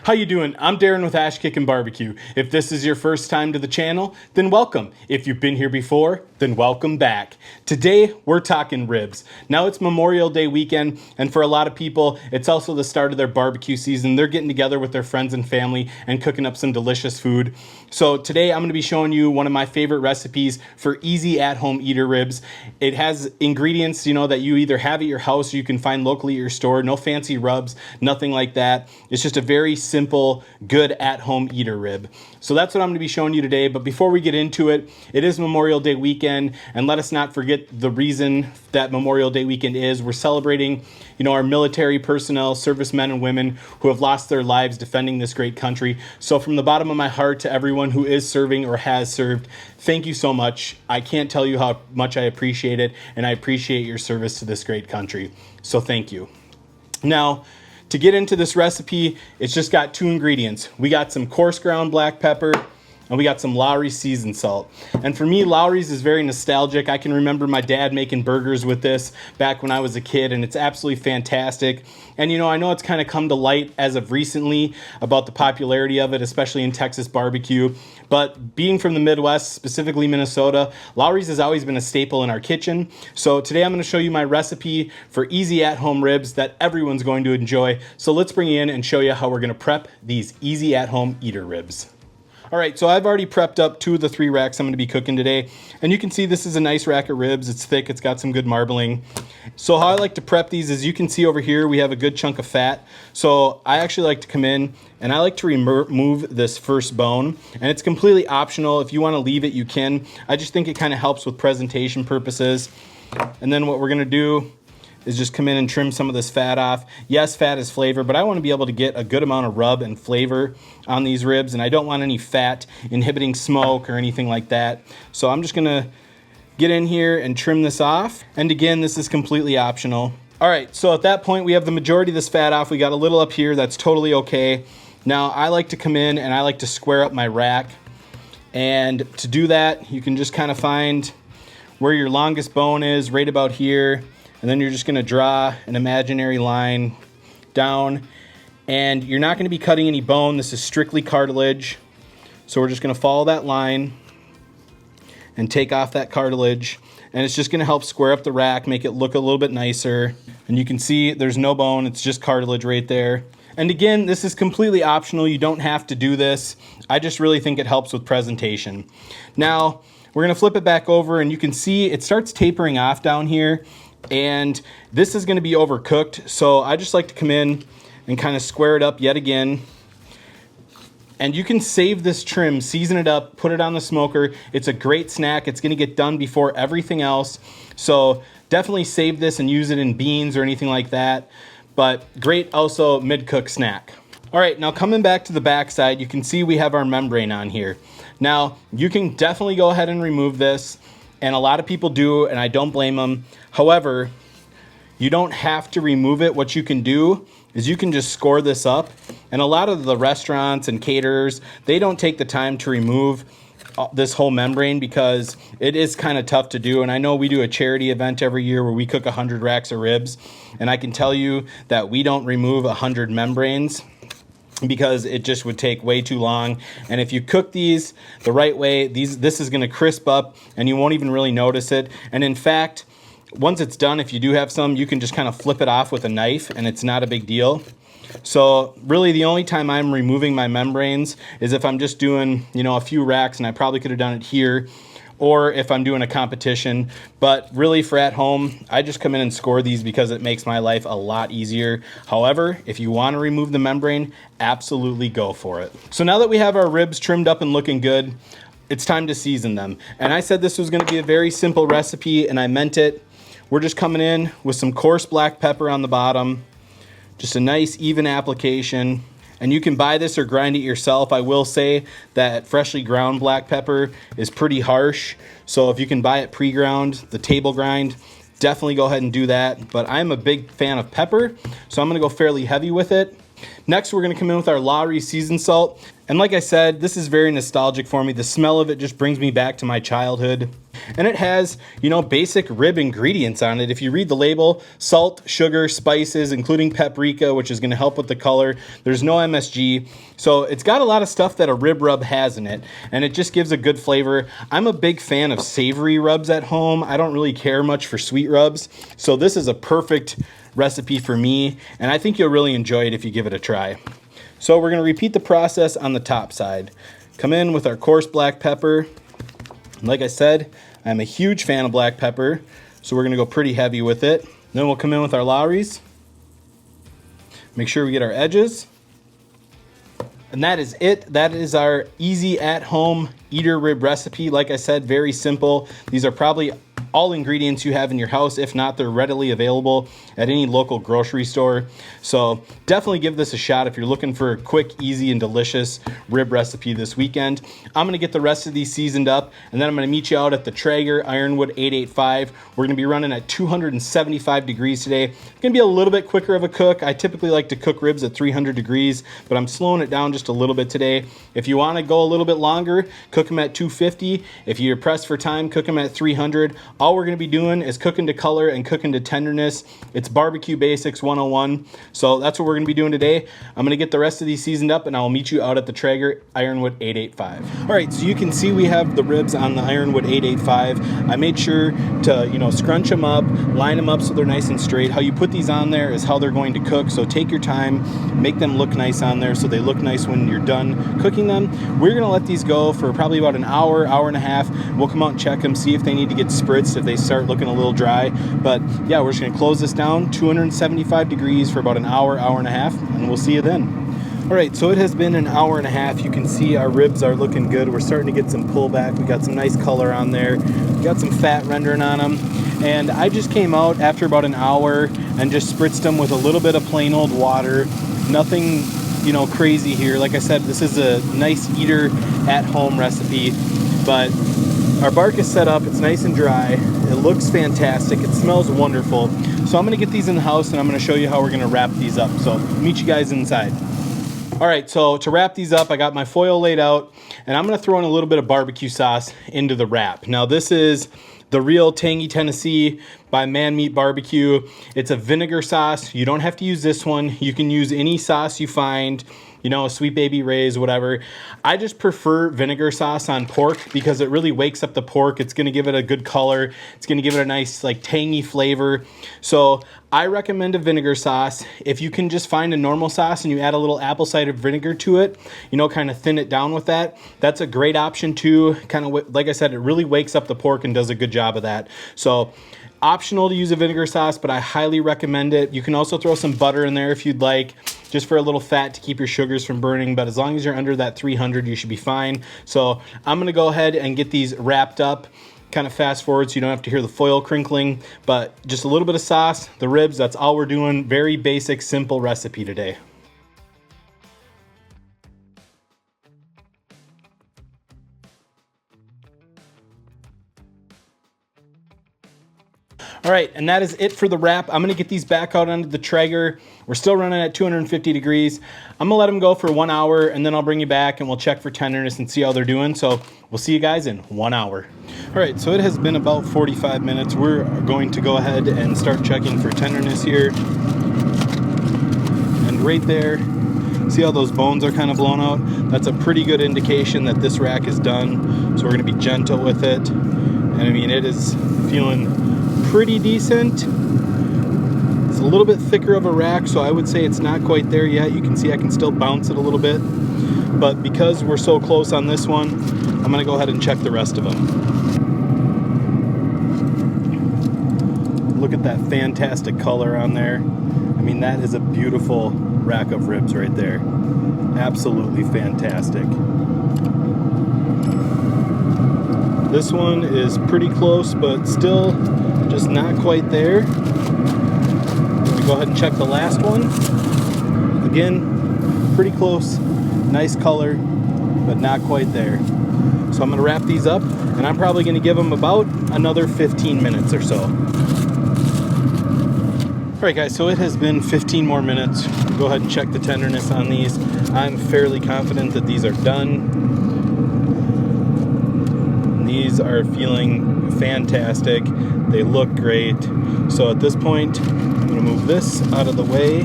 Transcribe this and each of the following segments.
How you doing? I'm Darren with Kickin Barbecue. If this is your first time to the channel, then welcome. If you've been here before, then welcome back. Today, we're talking ribs. Now it's Memorial Day weekend, and for a lot of people, it's also the start of their barbecue season. They're getting together with their friends and family and cooking up some delicious food. So today, I'm gonna be showing you one of my favorite recipes for easy at-home eater ribs. It has ingredients, that you either have at your house or you can find locally at your store. No fancy rubs, nothing like that. It's just a very simple, good at-home eater rib. So that's what I'm gonna be showing you today. But before we get into it, it is Memorial Day weekend, and let us not forget the reason that Memorial Day weekend is. We're celebrating, our military personnel, servicemen and women who have lost their lives defending this great country. So from the bottom of my heart to everyone who is serving or has served, thank you so much. I can't tell you how much I appreciate it, and I appreciate your service to this great country. So thank you. Now, to get into this recipe, it's just got two ingredients. We got some coarse ground black pepper, and we got some Lawrys seasoned salt. And for me, Lawrys is very nostalgic. I can remember my dad making burgers with this back when I was a kid, and it's absolutely fantastic. And I know it's kind of come to light as of recently about the popularity of it, especially in Texas barbecue. But being from the Midwest, specifically Minnesota, Lawrys has always been a staple in our kitchen. So today I'm gonna show you my recipe for easy at-home ribs that everyone's going to enjoy. So let's bring you in and show you how we're gonna prep these easy at-home eater ribs. All right, so I've already prepped up 2 of the 3 racks I'm gonna be cooking today. And you can see this is a nice rack of ribs. It's thick, it's got some good marbling. So how I like to prep these is, you can see over here, we have a good chunk of fat. So I actually like to come in and I like to remove this first bone. And it's completely optional. If you wanna leave it, you can. I just think it kind of helps with presentation purposes. And then what we're gonna do is just come in and trim some of this fat off. Yes, fat is flavor, but I want to be able to get a good amount of rub and flavor on these ribs, and I don't want any fat inhibiting smoke or anything like that. So I'm just gonna get in here and trim this off. And again, this is completely optional. All right, so at that point, we have the majority of this fat off. We got a little up here, that's totally okay. Now, I like to come in and I like to square up my rack. And to do that, you can just kind of find where your longest bone is, right about here. And then you're just gonna draw an imaginary line down, and you're not gonna be cutting any bone. This is strictly cartilage. So we're just gonna follow that line and take off that cartilage. And it's just gonna help square up the rack, make it look a little bit nicer. And you can see there's no bone, it's just cartilage right there. And again, this is completely optional. You don't have to do this. I just really think it helps with presentation. Now, we're gonna flip it back over, and you can see it starts tapering off down here. And this is going to be overcooked, so I just like to come in and kind of square it up yet again. And you can save this trim, season it up, put it on the smoker. It's a great snack. It's going to get done before everything else, so definitely save this and use it in beans or anything like that. But great also mid-cook snack. All right, now coming back to the back side, you can see we have our membrane on here. Now you can definitely go ahead and remove this, and a lot of people do, and I don't blame them. However, you don't have to remove it. What you can do is you can just score this up. And a lot of the restaurants and caterers, they don't take the time to remove this whole membrane because it is kind of tough to do. And I know we do a charity event every year where we cook 100 racks of ribs. And I can tell you that we don't remove 100 membranes because it just would take way too long. And if you cook these the right way, this is gonna crisp up and you won't even really notice it. And in fact, once it's done, if you do have some, you can just kind of flip it off with a knife and it's not a big deal. So really the only time I'm removing my membranes is if I'm just doing, a few racks, and I probably could have done it here, or if I'm doing a competition. But really for at home, I just come in and score these because it makes my life a lot easier. However, if you want to remove the membrane, absolutely go for it. So now that we have our ribs trimmed up and looking good, it's time to season them. And I said this was going to be a very simple recipe, and I meant it. We're just coming in with some coarse black pepper on the bottom, just a nice even application. And you can buy this or grind it yourself. I will say that freshly ground black pepper is pretty harsh. So if you can buy it pre-ground, the table grind, definitely go ahead and do that. But I'm a big fan of pepper, so I'm gonna go fairly heavy with it. Next, we're gonna come in with our Lawrys seasoned salt. And like I said, this is very nostalgic for me. The smell of it just brings me back to my childhood. And it has, you know, basic rib ingredients on it. If you read the label, salt, sugar, spices, including paprika, which is going to help with the color. There's no MSG. So it's got a lot of stuff that a rib rub has in it, and it just gives a good flavor. I'm a big fan of savory rubs at home. I don't really care much for sweet rubs. So this is a perfect recipe for me, and I think you'll really enjoy it if you give it a try. So we're going to repeat the process on the top side. Come in with our coarse black pepper. Like I said, I'm a huge fan of black pepper, so we're going to go pretty heavy with it. Then we'll come in with our Lawrys. Make sure we get our edges. And that is it. That is our easy at-home eater rib recipe. Like I said, very simple. These are probably all ingredients you have in your house. If not, they're readily available at any local grocery store. So definitely give this a shot if you're looking for a quick, easy, and delicious rib recipe this weekend. I'm going to get the rest of these seasoned up, and then I'm going to meet you out at the Traeger Ironwood 885. We're going to be running at 275 degrees today. It's going to be a little bit quicker of a cook. I typically like to cook ribs at 300 degrees, but I'm slowing it down just a little bit today. If you want to go a little bit longer, cook them at 250. If you're pressed for time, cook them at 300. All we're going to be doing is cooking to color and cooking to tenderness. It's barbecue basics 101. So that's what we're going to be doing today. I'm going to get the rest of these seasoned up, and I'll meet you out at the Traeger Ironwood 885. All right, so you can see we have the ribs on the Ironwood 885. I made sure to, you know, scrunch them up, line them up so they're nice and straight. How you put these on there is how they're going to cook. So take your time, make them look nice on there so they look nice when you're done cooking them. We're going to let these go for probably about an hour, hour and a half. We'll come out and check them, see if they need to get spritzed, if they start looking a little dry. But yeah, we're just going to close this down 275 degrees for about an hour, hour and a half, and we'll see you then. All right, so it has been an hour and a half. You can see our ribs are looking good. We're starting to get some pullback. We got some nice color on there. We got some fat rendering on them. And I just came out after about an hour and just spritzed them with a little bit of plain old water. Nothing, you know, crazy here. Like I said, this is a nice eater at home recipe, but our bark is set up. It's nice and dry. It looks fantastic. It smells wonderful. So I'm going to get these in the house, and I'm going to show you how we're going to wrap these up. So meet you guys inside. All right, so to wrap these up, I got my foil laid out, and I'm going to throw in a little bit of barbecue sauce into the wrap. Now this is the Real Tangy Tennessee by Man Meat Barbecue. It's a vinegar sauce. You don't have to use this one. You can use any sauce you find, you know, Sweet Baby Ray's, whatever. I just prefer vinegar sauce on pork because it really wakes up the pork. It's going to give it a good color. It's going to give it a nice, like, tangy flavor. So I recommend a vinegar sauce. If you can just find a normal sauce and you add a little apple cider vinegar to it, you know, kind of thin it down with that, that's a great option too. Kind of, like I said, it really wakes up the pork and does a good job of that. So optional to use a vinegar sauce, but I highly recommend it. You can also throw some butter in there if you'd like, just for a little fat to keep your sugars from burning, but as long as you're under that 300, you should be fine. So I'm gonna go ahead and get these wrapped up, kind of fast forward so you don't have to hear the foil crinkling, but just a little bit of sauce, the ribs, that's all we're doing. Very basic, simple recipe today. All right, and that is it for the wrap. I'm gonna get these back out onto the Traeger. We're still running at 250 degrees. I'm gonna let them go for 1 hour, and then I'll bring you back and we'll check for tenderness and see how they're doing. So we'll see you guys in 1 hour. All right, so it has been about 45 minutes. We're going to go ahead and start checking for tenderness here. And right there, see how those bones are kind of blown out? That's a pretty good indication that this rack is done. So we're gonna be gentle with it. And I mean, it is feeling pretty decent. It's a little bit thicker of a rack, so I would say it's not quite there yet. You can see I can still bounce it a little bit, but because we're so close on this one, I'm gonna go ahead and check the rest of them. Look at that fantastic color on there. I mean, that is a beautiful rack of ribs right there. Absolutely fantastic. This one is pretty close, but still just not quite there. Let me go ahead and check the last one. Again, pretty close, nice color, but not quite there. So I'm gonna wrap these up, and I'm probably gonna give them about another 15 minutes or so. All right, guys, so it has been 15 more minutes. Go ahead and check the tenderness on these. I'm fairly confident that these are done. These are feeling fantastic. They look great. So at this point, I'm gonna move this out of the way.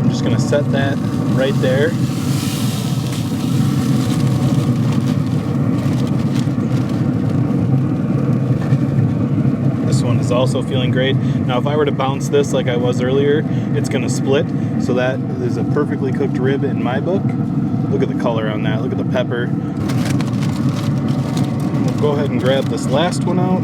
I'm just gonna set that right there. This one is also feeling great. Now if I were to bounce this like I was earlier, it's gonna split. So that is a perfectly cooked rib in my book. Look at the color on that, look at the pepper. We'll go ahead and grab this last one out.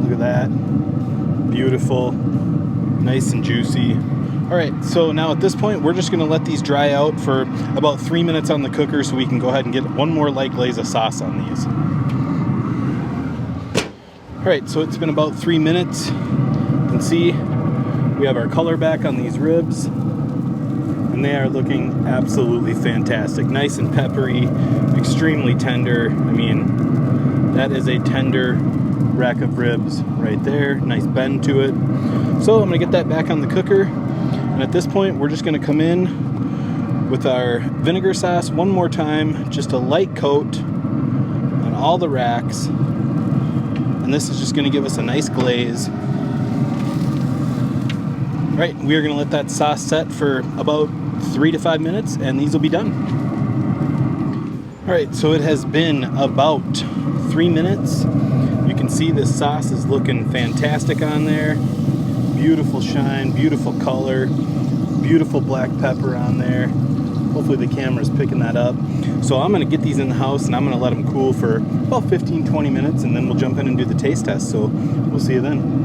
Look at that, beautiful, nice and juicy. All right, so now at this point, we're just gonna let these dry out for about 3 minutes on the cooker so we can go ahead and get one more light glaze of sauce on these. All right, so it's been about 3 minutes. You can see we have our color back on these ribs, and they are looking absolutely fantastic. Nice and peppery, extremely tender. I mean, that is a tender rack of ribs right there. Nice bend to it. So I'm gonna get that back on the cooker. And at this point, we're just gonna come in with our vinegar sauce one more time, just a light coat on all the racks. And this is just gonna give us a nice glaze. All right, we are gonna let that sauce set for about 3 to 5 minutes, and these will be done. All right, so it has been about 3 minutes. You can see this sauce is looking fantastic on there. Beautiful shine, beautiful color, beautiful black pepper on there. Hopefully the camera's picking that up. So I'm gonna get these in the house and I'm gonna let them cool for about 15-20 minutes, and then we'll jump in and do the taste test. So we'll see you then.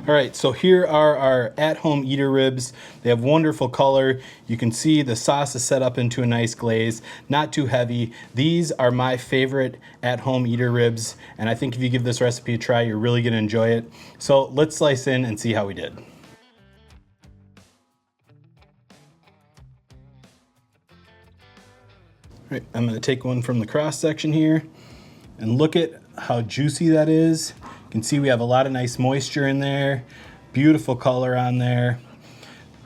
All right, so here are our at-home eater ribs. They have wonderful color. You can see the sauce is set up into a nice glaze, not too heavy. These are my favorite at-home eater ribs, and I think if you give this recipe a try, you're really gonna enjoy it. So let's slice in and see how we did. All right, I'm gonna take one from the cross section here, and look at how juicy that is. You can see we have a lot of nice moisture in there, beautiful color on there,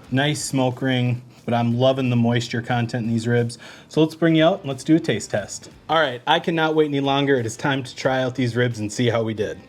nice smoke ring, but I'm loving the moisture content in these ribs. So let's bring you out and let's do a taste test. All right, I cannot wait any longer. It is time to try out these ribs and see how we did.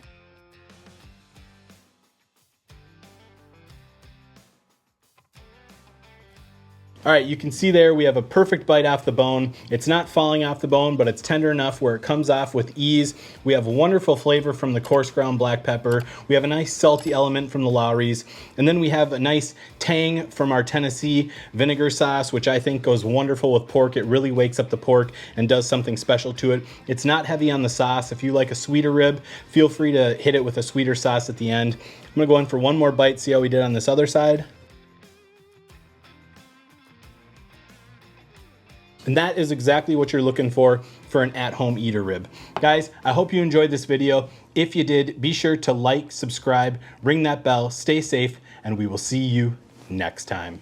All right, you can see there we have a perfect bite off the bone. It's not falling off the bone, but it's tender enough where it comes off with ease. We have a wonderful flavor from the coarse ground black pepper. We have a nice salty element from the Lawrys. And then we have a nice tang from our Tennessee vinegar sauce, which I think goes wonderful with pork. It really wakes up the pork and does something special to it. It's not heavy on the sauce. If you like a sweeter rib, feel free to hit it with a sweeter sauce at the end. I'm gonna go in for one more bite, see how we did on this other side. And that is exactly what you're looking for an at-home eater rib. Guys, I hope you enjoyed this video. If you did, be sure to like, subscribe, ring that bell, stay safe, and we will see you next time.